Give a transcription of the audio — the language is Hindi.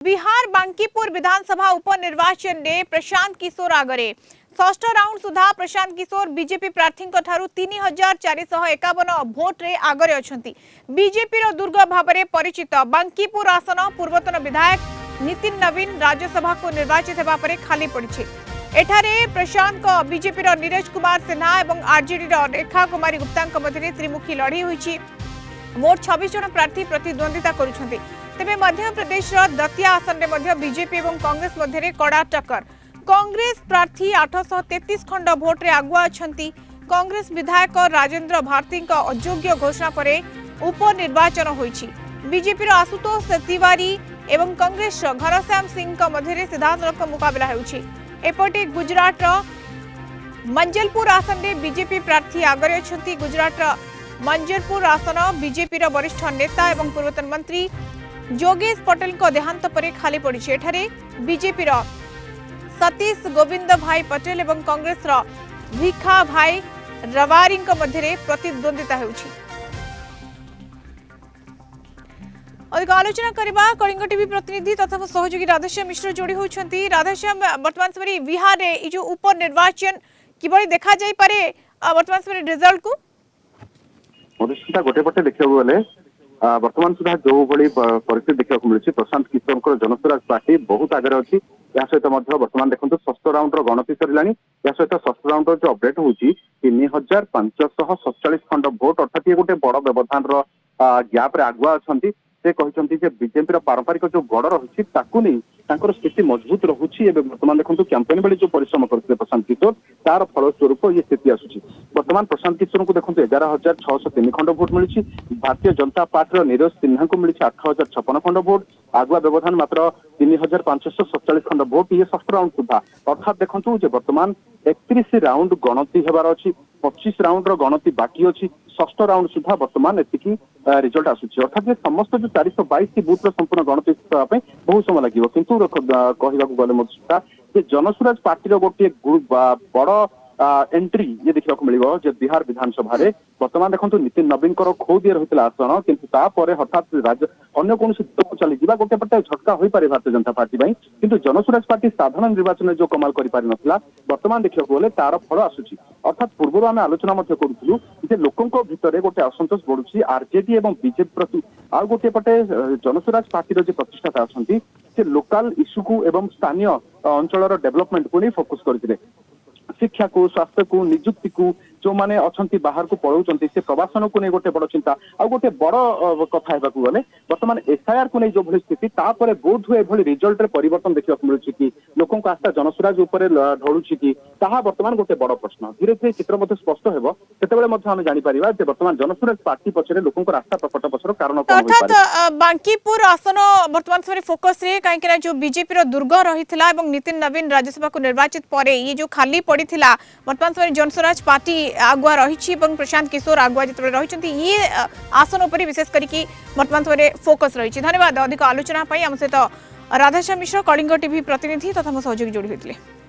बिहार बांकीपुर विधानसभा उपनिर्वाचन में प्रशांत किशोर आगरे षष्ठ राउंड सुधा प्रशांत किशोर बीजेपी प्रार्थी 3451 भोट रे आगरे अछंती। बीजेपी रो दुर्ग भाव में परिचित बांकीपुर आसन पूर्वतन विधायक नितिन नवीन राज्यसभा को निर्वाचित होगा पर खाली पड़ी। एठारे प्रशांत को बीजेपी रो नीरज कुमार सिन्हा और आरजेडी रो रेखा कुमारी गुप्ता मध्य त्रिमुखी लड़ी हुई। मोट 26 जन प्रार्थी प्रतिद्वंदिता करुछंती। तेबे मध्य प्रदेश दतिया आसन में बीजेपी और कांग्रेस मध्य कड़ा टक्कर। कांग्रेस प्रार्थी 833 खंड भोट रे आगुआ अछंती। कांग्रेस विधायक राजेंद्र भारती अयोग्य घोषणा पर उपनिर्वाचन होईछि। बीजेपी आशुतोष तिवारी एवं कांग्रेस घनश्याम सिंह मध्य सीधासलख मुकाबला होईछि। एपटे गुजरात मंजलपुर आसन में बीजेपी प्रार्थी आगरे अछंती। गुजरात मंजरपुर आसन बीजेपी वरिष्ठ नेता एवं पूर्वतन मंत्री जोगेश पटेल को देहांत पर खाली पड़ी। एठारे बीजेपी सतीश गोविंद भाई पटेल एवं कांग्रेस भिखा भाई रवारी मध्य प्रतिद्वंदिता होउछि। अधिक आलोचना करबा कलिंग टीवी प्रतिनिधि तथा सहयोगी राधेश्याम मिश्र जोड़ी होउछंती। राधेश्याम, वर्तमान समय बिहार रे ई जो उपनिर्वाचन किबळी देखा जाई पारे वर्तमान समय रिजल्ट को मधुस्मिता गोटे पटे देखा गले वर्तमान सुधा जो भली परिस्थिति देखा मिली प्रशांत किशोर जनस्वराज पार्टी बहुत आगे अच्छी। या सहित वर्तमान देखो षष्ठ राउंड गणति सरला। या सहित षष्ठ राउंड जो अपडेट होची 3547 खंड भोट अर्थात ये गोटे बड़ व्यवधान गैप रे आगुआ अच्छा। से कहते बीजेपी पारंपरिक जो गड़ रही नहीं स्थिति मजबूत रही। बर्तमान देखो कैंपेन बेले जो परिश्रम करते प्रशांत किशोर तार फलस्वरूप ये स्थिति आसूची। बर्तमान प्रशांत किशोर को देखो 11,603 खंड भोट मिली। भारतीय जनता पार्टी नीरज सिन्हा को मिली 8,056 खंड भोट। आगुआ व्यवधान मात्र 3,547 खंड भोट ये षष्ठ राउंड सुधा। अर्थात देखो बर्तमान 31 राउंड गणति होबार अच्छी। 25 राउंड गणति बाकी अच्छी। षष्ठ राउंड सुधा बर्तमान एतिकी रिजल्ट आसूची। अर्थात ये समस्त जो 422 बूथ संपूर्ण गणति बहुत समय लगे। किंतु कहवाक गले मधुस्मिता जनस्वराज पार्टी गोटे बड़ एंट्री ये देखा मिलो जे बिहार विधानसभा रे वर्तमान देखो नितिन नवीन खो दिए रही आसन। किंतु तापर हठात राज्य अन्य कौन चली गोटे पटे झटका हो पारे भारतीय जनता पार्टी किंतु जनस्वराज पार्टी साधारण निर्वाचन में जो कमाल कर वर्तमान देखा गले तार फल आसूची। अर्थात पूर्व आम आलोचना करूँ लोकों भितर गोटे असंतोष बढ़ुची आरजेडी और बीजेपी प्रति। आ गोटे पटे जनस्वराज पार्टी जो प्रतिष्ठाता अच्छा लोकाल इश्यू को एवं स्थानीय अंचल डेवलपमेंट को नहीं फोकस करते। शिक्षा को, स्वास्थ्य को, निजुक्ति को जो माने अच्छा बाहर को पढ़ाऊँ से प्रवासन को नहीं गोटे बड़ चिंता। आ गोटे बड़ कथा गले बर्तमान एसआईआर को नहीं जो भली स्थिति तापर बोध हुए एभली रिजल्ट रे परिवर्तन देखा मिलूँ कि लोकों आस्था जनस्वराज उपर ढलुची कि ताहा बर्तमान गोटे बड़ प्रश्न। धीरे धीरे चित्र स्पष्ट हेबो सेतेबेले आम जानिपर जे बर्तमान जनस्वराज पार्टी पछरे लोकों आस्था प्रकट पछर कारण कोन होई पारे। अर्थात बांकीपुर आसन वर्तमान समय फोकस रे काहेकि जो बीजेपी रो दुर्ग रहिथिला एवं नितिन नवीन राज्यसभा को निर्वाचित परे ये जो खाली पड़ीथिला वर्तमान समय जनस्वराज पार्टी आगुआ रही। प्रशांत किशोर आगुआ जो रही ये आसन उपर विशेष करके वर्तमान समय फोकस रही। धन्यवाद अधिक आलोचना आम सहित राधेश्याम मिश्र कलिंग टीवी प्रतिनिधि तथा सहयोगी जोड़ी होते।